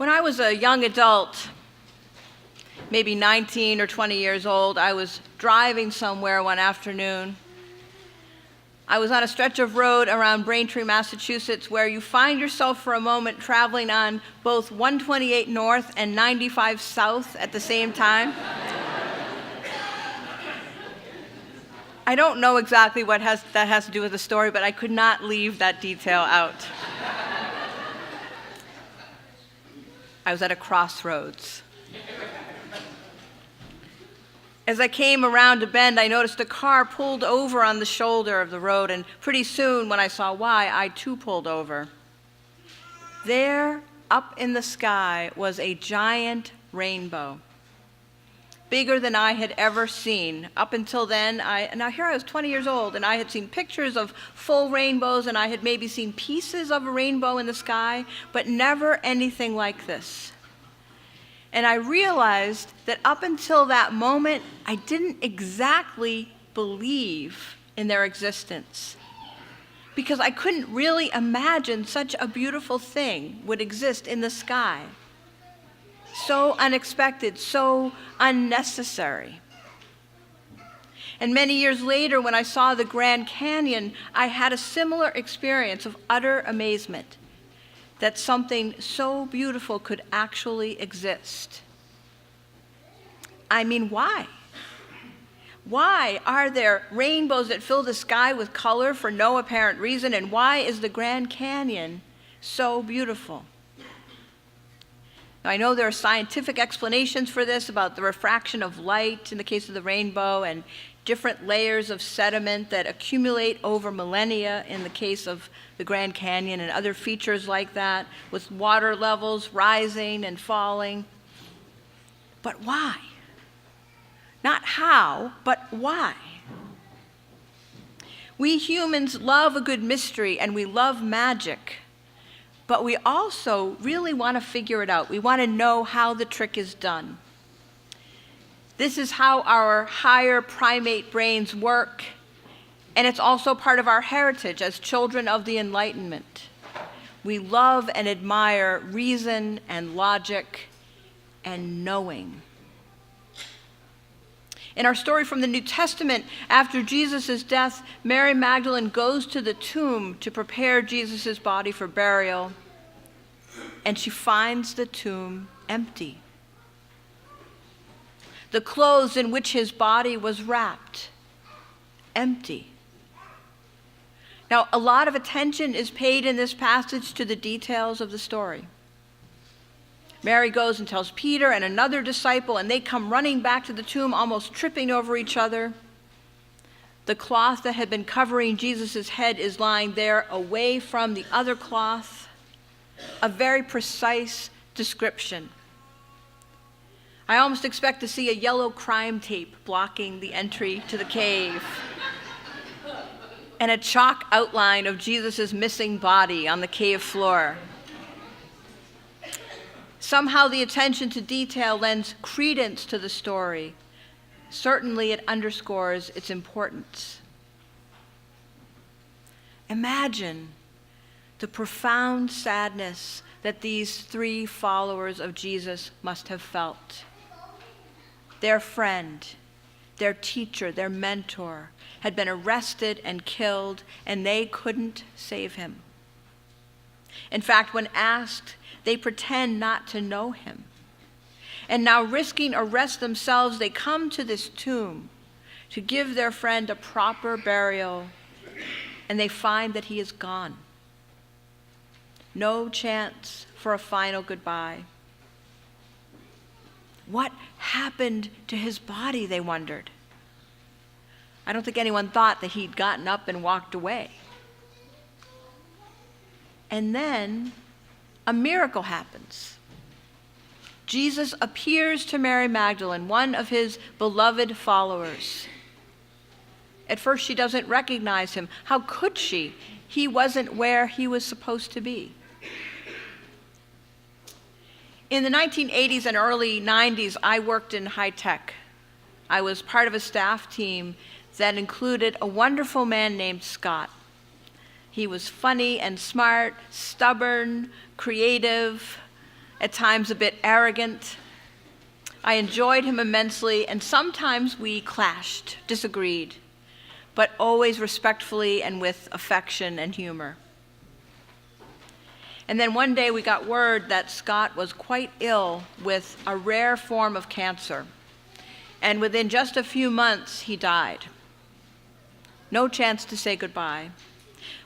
When I was a young adult, maybe 19 or 20 years old, I was driving somewhere one afternoon. I was on a stretch of road around Braintree, Massachusetts, where you find yourself for a moment traveling on both 128 North and 95 South at the same time. I don't know exactly what that has to do with the story, but I could not leave that detail out. I was at a crossroads. As I came around a bend, I noticed a car pulled over on the shoulder of the road, and pretty soon, when I saw why, I too pulled over. There, up in the sky, was a giant rainbow, bigger than I had ever seen. Up until then, now here I was 20 years old, and I had seen pictures of full rainbows, and I had maybe seen pieces of a rainbow in the sky, but never anything like this. And I realized that up until that moment, I didn't exactly believe in their existence, because I couldn't really imagine such a beautiful thing would exist in the sky. So unexpected, so unnecessary. And many years later, when I saw the Grand Canyon, I had a similar experience of utter amazement that something so beautiful could actually exist. I mean, why? Why are there rainbows that fill the sky with color for no apparent reason? And why is the Grand Canyon so beautiful? Now, I know there are scientific explanations for this about the refraction of light in the case of the rainbow and different layers of sediment that accumulate over millennia in the case of the Grand Canyon and other features like that, with water levels rising and falling. But why? Not how, but why? We humans love a good mystery and we love magic, but we also really want to figure it out. We want to know how the trick is done. This is how our higher primate brains work, and it's also part of our heritage as children of the Enlightenment. We love and admire reason and logic and knowing. In our story from the New Testament, after Jesus' death, Mary Magdalene goes to the tomb to prepare Jesus' body for burial, and she finds the tomb empty. The clothes in which his body was wrapped, empty. Now, a lot of attention is paid in this passage to the details of the story. Mary goes and tells Peter and another disciple, and they come running back to the tomb, almost tripping over each other. The cloth that had been covering Jesus' head is lying there away from the other cloth. A very precise description. I almost expect to see a yellow crime tape blocking the entry to the cave, and a chalk outline of Jesus' missing body on the cave floor. Somehow the attention to detail lends credence to the story. Certainly it underscores its importance. Imagine the profound sadness that these three followers of Jesus must have felt. Their friend, their teacher, their mentor, had been arrested and killed, and they couldn't save him. In fact, when asked, they pretend not to know him. And now, risking arrest themselves, they come to this tomb to give their friend a proper burial, and they find that he is gone. No chance for a final goodbye. What happened to his body, they wondered. I don't think anyone thought that he'd gotten up and walked away. And then a miracle happens. Jesus appears to Mary Magdalene, one of his beloved followers. At first, she doesn't recognize him. How could she? He wasn't where he was supposed to be. In the 1980s and early 90s, I worked in high tech. I was part of a staff team that included a wonderful man named Scott. He was funny and smart, stubborn, creative, at times a bit arrogant. I enjoyed him immensely, and sometimes we clashed, disagreed, but always respectfully and with affection and humor. And then one day we got word that Scott was quite ill with a rare form of cancer. And within just a few months, he died. No chance to say goodbye.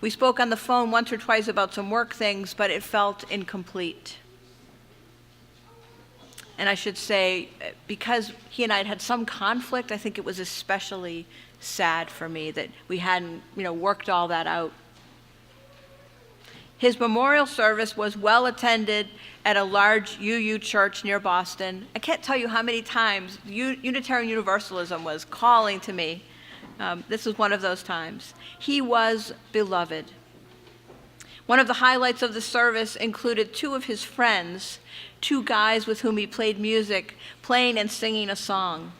We spoke on the phone once or twice about some work things, but it felt incomplete. And I should say, because he and I had some conflict, I think it was especially sad for me that we hadn't, worked all that out. His memorial service was well attended at a large UU church near Boston. I can't tell you how many times Unitarian Universalism was calling to me. This was one of those times. He was beloved. One of the highlights of the service included two of his friends, two guys with whom he played music, playing and singing a song.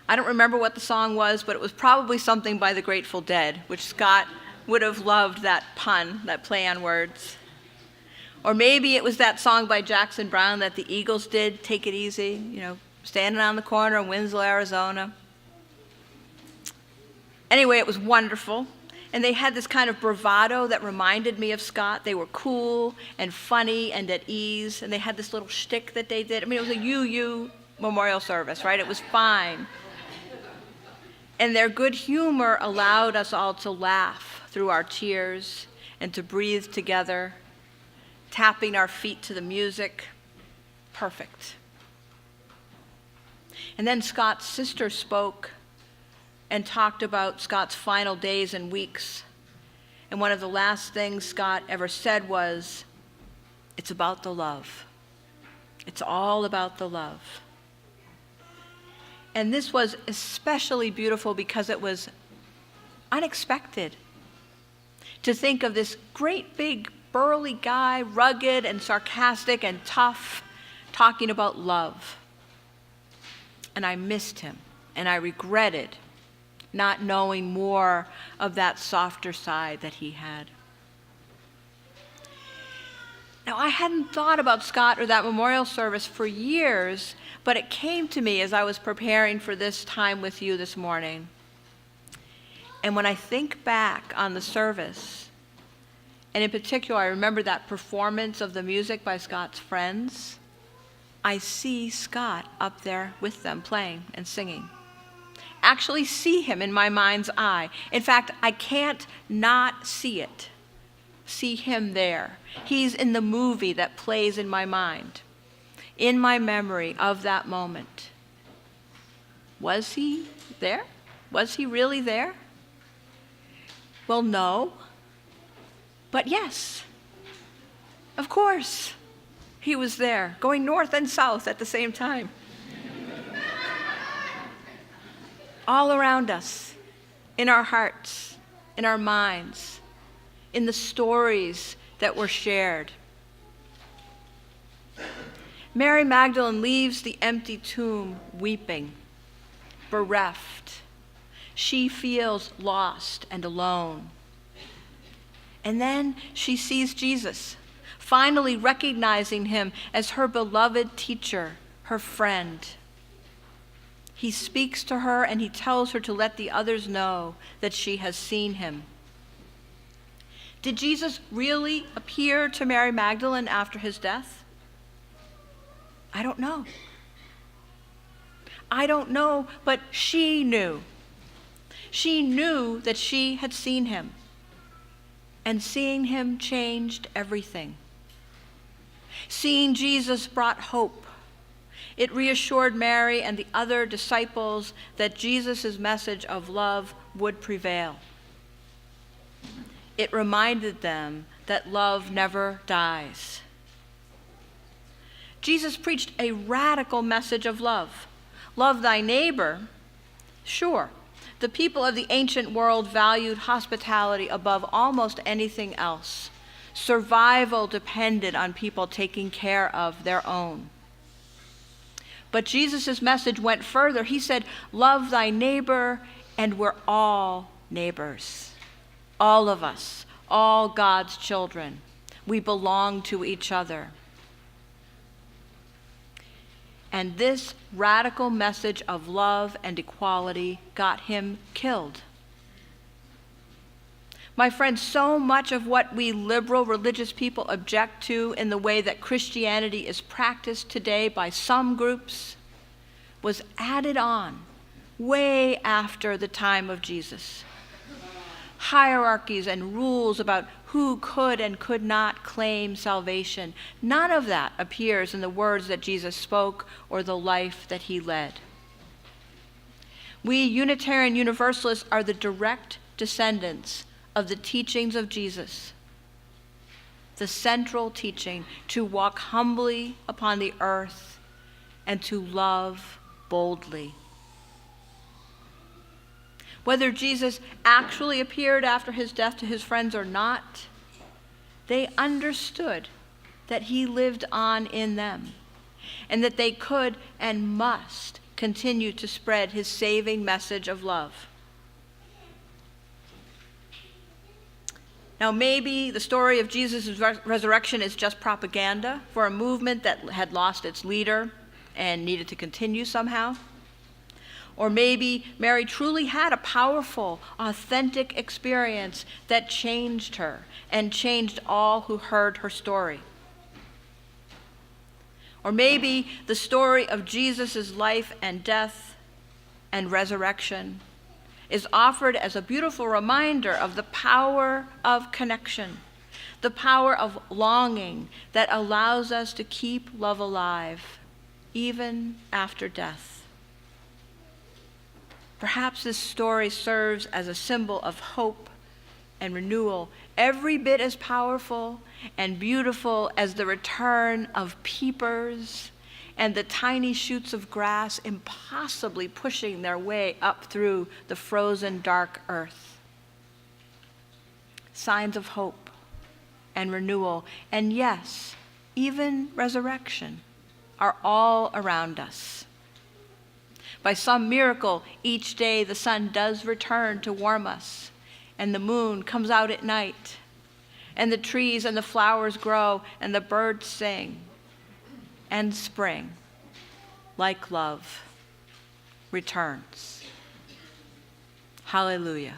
I don't remember what the song was, but it was probably something by the Grateful Dead, which Scott would have loved, that pun, that play on words. Or maybe it was that song by Jackson Browne that the Eagles did, Take It Easy, standing on the corner in Winslow, Arizona. Anyway, it was wonderful. And they had this kind of bravado that reminded me of Scott. They were cool and funny and at ease. And they had this little shtick that they did. It was a UU memorial service, right? It was fine. And their good humor allowed us all to laugh through our tears and to breathe together, tapping our feet to the music. Perfect. And then Scott's sister spoke and talked about Scott's final days and weeks. And one of the last things Scott ever said was, "It's about the love. It's all about the love." And this was especially beautiful because it was unexpected. To think of this great big burly guy, rugged and sarcastic and tough, talking about love. And I missed him, and I regretted not knowing more of that softer side that he had. Now, I hadn't thought about Scott or that memorial service for years, but it came to me as I was preparing for this time with you this morning. And when I think back on the service, and in particular, I remember that performance of the music by Scott's friends, I see Scott up there with them playing and singing. Actually see him in my mind's eye. In fact, I can't not see it. See him there. He's in the movie that plays in my mind, in my memory of that moment. Was he there? Was he really there? Well, no. But yes, of course, he was there, going north and south at the same time. All around us, in our hearts, in our minds, in the stories that were shared. Mary Magdalene leaves the empty tomb weeping, bereft. She feels lost and alone. And then she sees Jesus, finally recognizing him as her beloved teacher, her friend. He speaks to her and he tells her to let the others know that she has seen him. Did Jesus really appear to Mary Magdalene after his death? I don't know. I don't know, but she knew. She knew that she had seen him. And seeing him changed everything. Seeing Jesus brought hope. It reassured Mary and the other disciples that Jesus' message of love would prevail. It reminded them that love never dies. Jesus preached a radical message of love. Love thy neighbor, sure. The people of the ancient world valued hospitality above almost anything else. Survival depended on people taking care of their own. But Jesus' message went further. He said, love thy neighbor, and we're all neighbors. All of us, all God's children. We belong to each other. And this radical message of love and equality got him killed. My friends, so much of what we liberal religious people object to in the way that Christianity is practiced today by some groups was added on way after the time of Jesus. Hierarchies and rules about who could and could not claim salvation. None of that appears in the words that Jesus spoke or the life that he led. We Unitarian Universalists are the direct descendants of the teachings of Jesus, the central teaching to walk humbly upon the earth and to love boldly. Whether Jesus actually appeared after his death to his friends or not, they understood that he lived on in them and that they could and must continue to spread his saving message of love. Now, maybe the story of Jesus' resurrection is just propaganda for a movement that had lost its leader and needed to continue somehow. Or maybe Mary truly had a powerful, authentic experience that changed her and changed all who heard her story. Or maybe the story of Jesus' life and death and resurrection is offered as a beautiful reminder of the power of connection, the power of longing that allows us to keep love alive, even after death. Perhaps this story serves as a symbol of hope and renewal, every bit as powerful and beautiful as the return of peepers and the tiny shoots of grass impossibly pushing their way up through the frozen, dark earth. Signs of hope and renewal, and yes, even resurrection, are all around us. By some miracle, each day the sun does return to warm us, and the moon comes out at night, and the trees and the flowers grow, and the birds sing. And spring, like love, returns. Hallelujah.